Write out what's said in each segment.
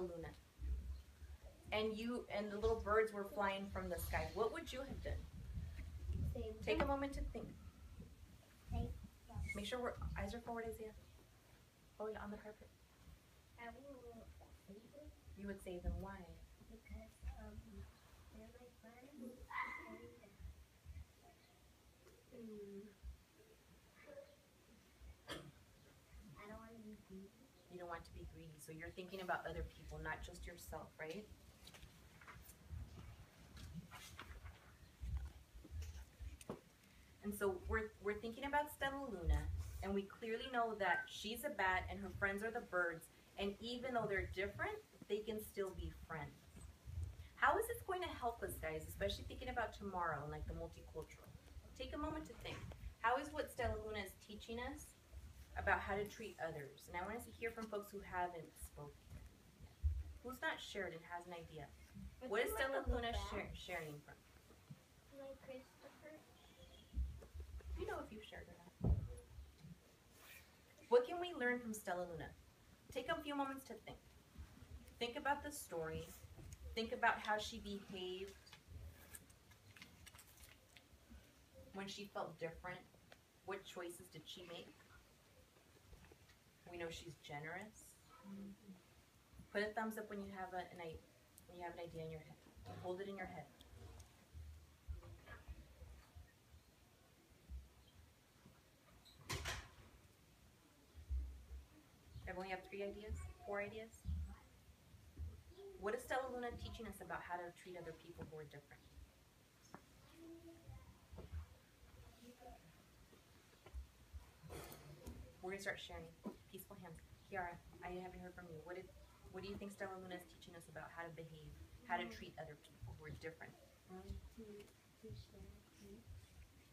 Luna, and the little birds were flying from the sky, what would you have done? Take a moment to think. Make sure our eyes are forward, Isaiah. Oh, yeah, on the carpet. I will save them. You would save them. Why? Because they're my friends. I don't want to be greedy. You don't want to be greedy, so you're thinking about other people, not just yourself, right? And so we're thinking about Stella Luna, and we clearly know that she's a bat and her friends are the birds, and even though they're different, they can still be friends. How is this going to help us, guys, especially thinking about tomorrow and like the multicultural? Take a moment to think. How is what Stella Luna is teaching us about how to treat others? And I want us to hear from folks who haven't spoken. Who's not shared and has an idea? What is Stella Luna sharing from? Like Christopher. You know if you've shared or not. What can we learn from Stella Luna? Take a few moments to think. Think about the story. Think about how she behaved when she felt different. What choices did she make? We know she's generous. Put a thumbs up when you have an idea in your head. Hold it in your head. Everyone have 3 ideas? 4 ideas? What is Stella Luna teaching us about how to treat other people who are different? We're going to start sharing. Peaceful hands. Kiara, I haven't heard from you. What do you think Stella Luna is teaching us about how to behave, how to treat other people who are different?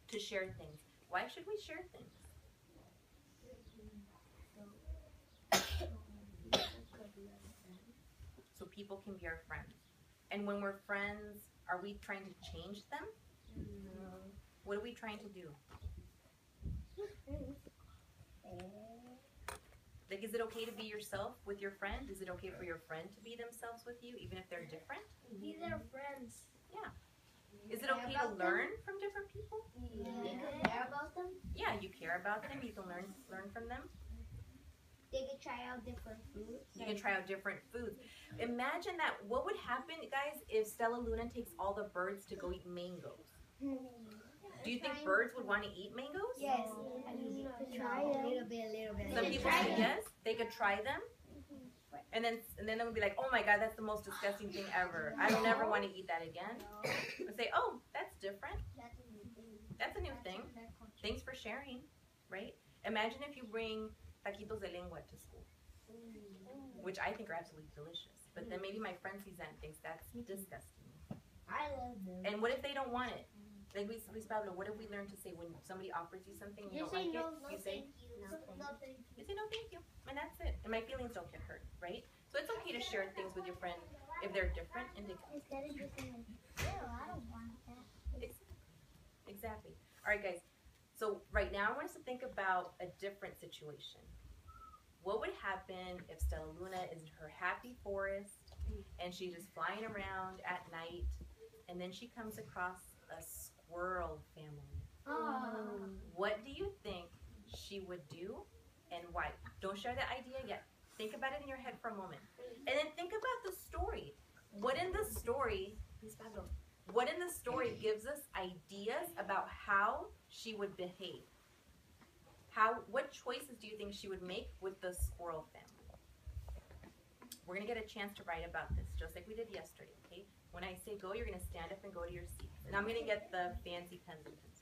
To share things. Why should we share things? So people can be our friends. And when we're friends, are we trying to change them? No. What are we trying to do? Like, is it okay to be yourself with your friend? Is it okay for your friend to be themselves with you, even if they're different? These are friends. Yeah. Is it okay to learn from different people? Yeah. You care about them? Yeah, you care about them. You can learn from them. They can try out different foods. You can try out different foods. Imagine that. What would happen, guys, if Stella Luna takes all the birds to go eat mangoes? Do you think birds would want to eat mangoes? Yes. Try a little bit. Some people say yes. They could try them. And then they would be like, oh my God, that's the most disgusting thing ever. I don't ever want to eat that again. And say, oh, that's different. That's a new thing. Thanks for sharing, right? Imagine if you bring taquitos de lengua to school, which I think are absolutely delicious. But then maybe my friend sees that and thinks that's disgusting. I love them. And what if they don't want it? Like Luis Pablo, what if we learn to say when somebody offers you something and you don't like it? You say, you say no thank you. And that's it. And my feelings don't get hurt, right? So it's okay to share things with your friend if they're different and instead of just saying, I don't want that. Exactly. All right, guys. So right now I want us to think about a different situation. What would happen if Stella Luna is in her happy forest and she's just flying around at night and then she comes across a squirrel family? Oh. What do you think she would do and why? Don't share that idea yet. Think about it in your head for a moment. And then think about the story. What in the story gives us ideas about how she would behave? What choices do you think she would make with the squirrel family? We're going to get a chance to write about this, just like we did yesterday, okay? When I say go, you're going to stand up and go to your seats. And I'm going to get the fancy pens and pencils.